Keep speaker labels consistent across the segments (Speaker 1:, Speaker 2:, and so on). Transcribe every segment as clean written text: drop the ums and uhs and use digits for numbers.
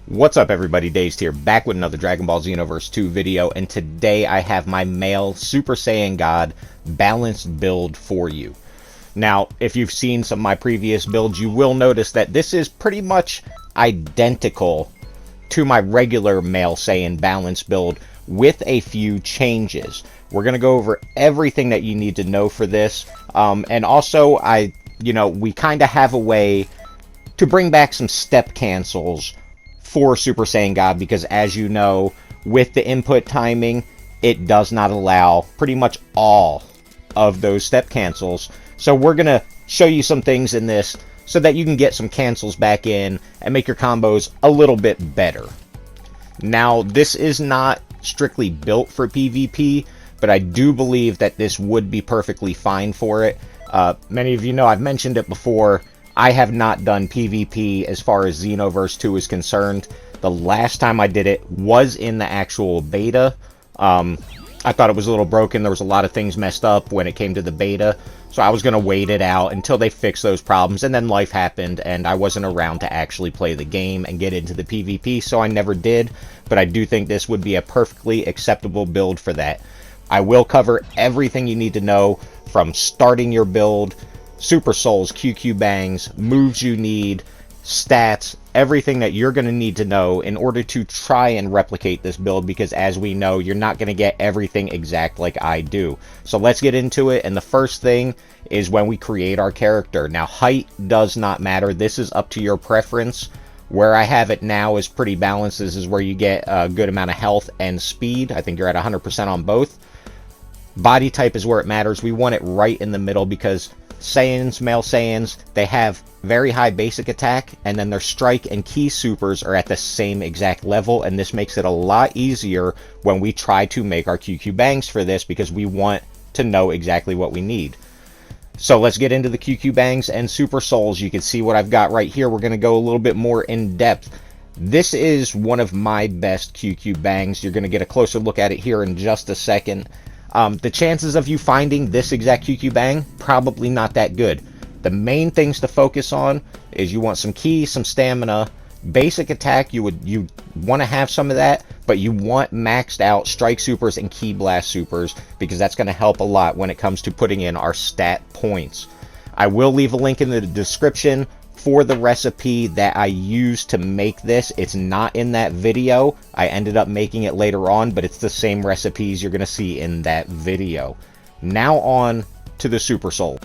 Speaker 1: What's up everybody, Dazed here, back with another Dragon Ball Xenoverse 2 video, and today I have my male Super Saiyan God balanced build for you. Now, if you've seen some of my previous builds, you will notice that this is pretty much identical to my regular male Saiyan balanced build with a few changes. We're going to go over everything that you need to know for this, and also we kind of have a way to bring back some step cancels for Super Saiyan God, because as you know, with the input timing, it does not allow pretty much all of those step cancels. So we're going to show you some things in this so that you can get some cancels back in and make your combos a little bit better. Now, this is not strictly built for PvP, but I do believe that this would be perfectly fine for it. Many of you know I've mentioned it before. I have not done PvP as far as Xenoverse 2 is concerned. The last time I did it was in the actual beta. I thought it was a little broken. There was a lot of things messed up when it came to the beta. So I was going to wait it out until they fixed those problems. And then life happened and I wasn't around to actually play the game and get into the PvP. So I never did. But I do think this would be a perfectly acceptable build for that. I will cover everything you need to know from starting your build, Super Souls, QQ Bangs, moves you need, stats, everything that you're going to need to know in order to try and replicate this build, because as we know, you're not going to get everything exact like I do. So let's get into it, and the first thing is when we create our character. Now, height does not matter. This is up to your preference. Where I have it now is pretty balanced. This is where you get a good amount of health and speed. I think you're at 100% on both. Body type is where it matters. We want it right in the middle because Saiyans, male Saiyans, they have very high basic attack, and then their strike and ki supers are at the same exact level, and this makes it a lot easier when we try to make our QQ Bangs for this, because we want to know exactly what we need. So let's get into the QQ Bangs and Super Souls. You can see what I've got right here. We're going to go a little bit more in depth. This is one of my best QQ Bangs. You're going to get a closer look at it here in just a second. The chances of you finding this exact QQ Bang, probably not that good. The main things to focus on is you want some ki, some stamina, basic attack. You want to have some of that, but you want maxed out strike supers and ki blast supers, because that's going to help a lot when it comes to putting in our stat points. I will leave a link in the description for the recipe that I used to make this. It's not in that video. I ended up making it later on, but it's the same recipes you're going to see in that video. Now on to the Super Soul.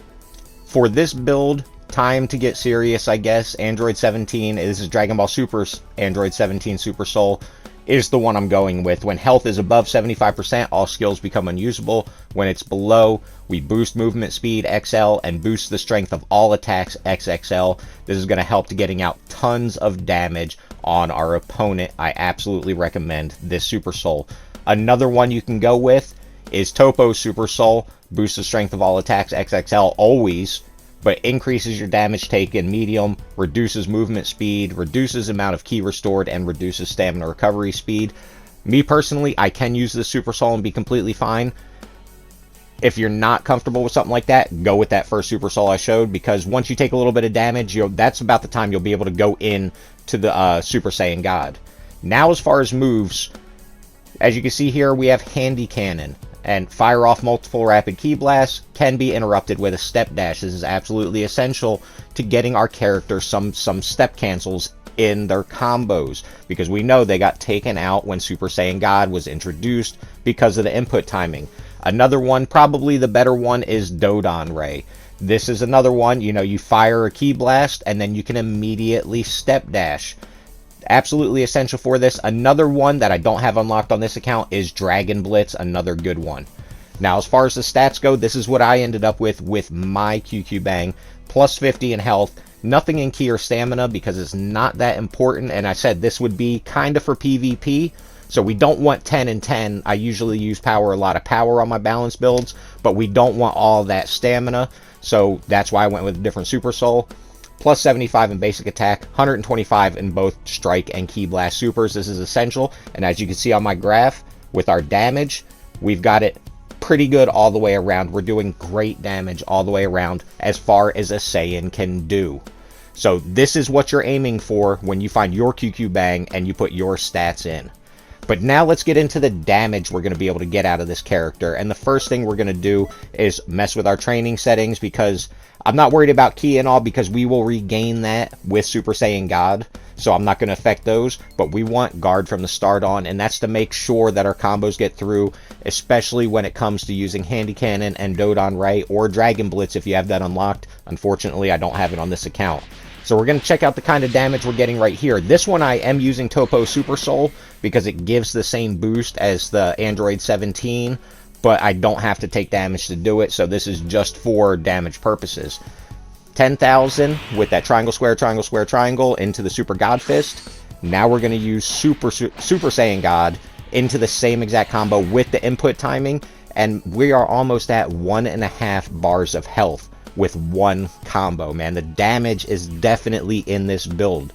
Speaker 1: For this build, time to get serious, I guess. Android 17, this is Dragon Ball Super's Android 17 Super Soul, is the one I'm going with. When health is above 75%, all skills become unusable. When it's below, we boost movement speed XL and boost the strength of all attacks XXL. This is going to help to getting out tons of damage on our opponent. I absolutely recommend this Super Soul. Another one you can go with is Topo's Super Soul. Boosts the strength of all attacks XXL always, but increases your damage taken medium, reduces movement speed, reduces amount of ki restored, and reduces stamina recovery speed. Me personally, I can use this Super Soul and be completely fine. If you're not comfortable with something like that, go with that first Super Soul I showed, because once you take a little bit of damage, that's about the time you'll be able to go in to the Super Saiyan God. Now, as far as moves, as you can see here, we have Handy Cannon, and fire off multiple rapid ki blasts, can be interrupted with a step dash. This is absolutely essential to getting our character some step cancels in their combos, because we know they got taken out when Super Saiyan God was introduced because of the input timing. Another one, probably the better one, is Dodon Ray. This is another one, you fire a ki blast and then you can immediately step dash. Absolutely essential for this. Another one that I don't have unlocked on this account is Dragon Blitz, another good one. Now, as far as the stats go, this is what I ended up with my QQ Bang. Plus 50 in health, nothing in ki or stamina because it's not that important, and I said this would be kind of for PvP, so we don't want 10 and 10. I usually use a lot of power on my balance builds, but we don't want all that stamina, so that's why I went with a different Super Soul. Plus 75 in basic attack, 125 in both strike and ki blast supers. This is essential, and as you can see on my graph, with our damage, we've got it pretty good all the way around. We're doing great damage all the way around as far as a Saiyan can do. So this is what you're aiming for when you find your QQ Bang and you put your stats in. But now let's get into the damage we're going to be able to get out of this character. And the first thing we're going to do is mess with our training settings, because I'm not worried about ki and all, because we will regain that with Super Saiyan God. So I'm not going to affect those, but we want guard from the start on, and that's to make sure that our combos get through, especially when it comes to using Handy Cannon and Dodon Ray or Dragon Blitz if you have that unlocked. Unfortunately, I don't have it on this account. So we're going to check out the kind of damage we're getting right here. This one I am using Topo Super Soul because it gives the same boost as the Android 17, but I don't have to take damage to do it, so this is just for damage purposes. 10,000 with that triangle, square, triangle into the Super God Fist. Now we're going to use Super Saiyan God into the same exact combo with the input timing, and we are almost at 1.5 bars of health with one combo, man. The damage is definitely in this build.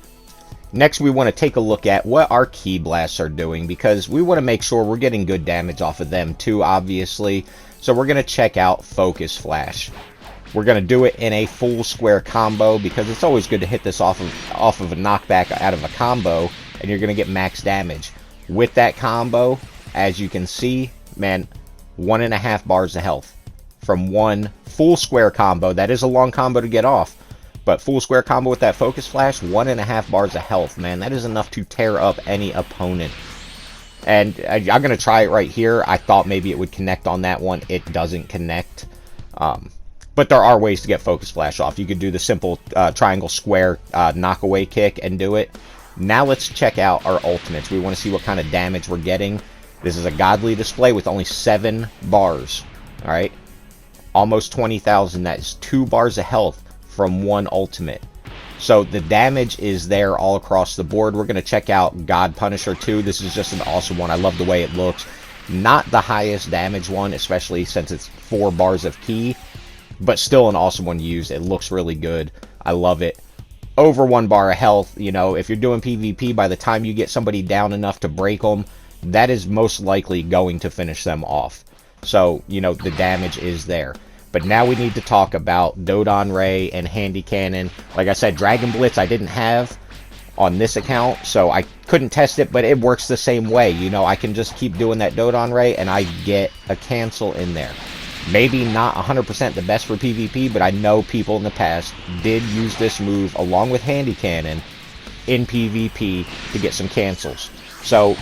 Speaker 1: Next, we want to take a look at what our Ki Blasts are doing, because we want to make sure we're getting good damage off of them too, obviously. So we're going to check out Focus Flash. We're going to do it in a full square combo, because it's always good to hit this off of a knockback out of a combo, and you're going to get max damage. With that combo, as you can see, man, 1.5 bars of health from one full square combo. That is a long combo to get off, but full square combo with that Focus Flash, 1.5 bars of health, man. That is enough to tear up any opponent. And I'm going to try it right here. I thought maybe it would connect on that one. It doesn't connect. But there are ways to get Focus Flash off. You could do the simple triangle square knockaway kick and do it. Now let's check out our ultimates. We want to see what kind of damage we're getting. This is a godly display with only 7 bars. Alright? Almost 20,000. That is 2 bars of health from one ultimate. So the damage is there all across the board. We're going to check out God Punisher 2. This is just an awesome one. I love the way it looks. Not the highest damage one, especially since it's 4 bars of ki, but still an awesome one to use. It looks really good. I love it. Over 1 bar of health, you know, if you're doing PvP, by the time you get somebody down enough to break them, that is most likely going to finish them off. So, you know, the damage is there. But now we need to talk about Dodon Ray and Handy Cannon. Like I said, Dragon Blitz I didn't have on this account, so I couldn't test it, but it works the same way. You know, I can just keep doing that Dodon Ray, and I get a cancel in there. Maybe not 100% the best for PvP, but I know people in the past did use this move along with Handy Cannon in PvP to get some cancels. So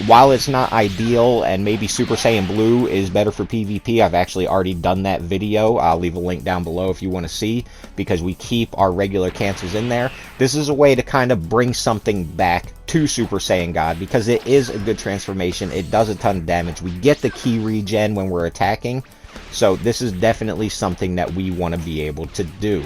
Speaker 1: while it's not ideal, and maybe Super Saiyan Blue is better for PvP, I've actually already done that video. I'll leave a link down below if you want to see, because we keep our regular cancels in there. This is a way to kind of bring something back to Super Saiyan God, because it is a good transformation. It does a ton of damage. We get the ki regen when we're attacking, so this is definitely something that we want to be able to do.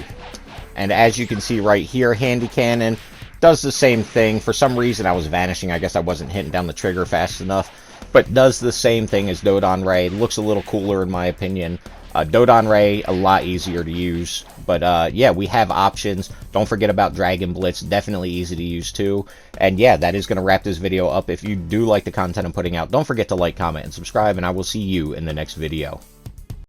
Speaker 1: And as you can see right here, Handy Cannon does the same thing. For some reason I was vanishing. I guess I wasn't hitting down the trigger fast enough. But does the same thing as Dodon Ray. Looks a little cooler in my opinion. Dodon Ray, a lot easier to use. But yeah, we have options. Don't forget about Dragon Blitz. Definitely easy to use too. And yeah, that is going to wrap this video up. If you do like the content I'm putting out, don't forget to like, comment, and subscribe. And I will see you in the next video.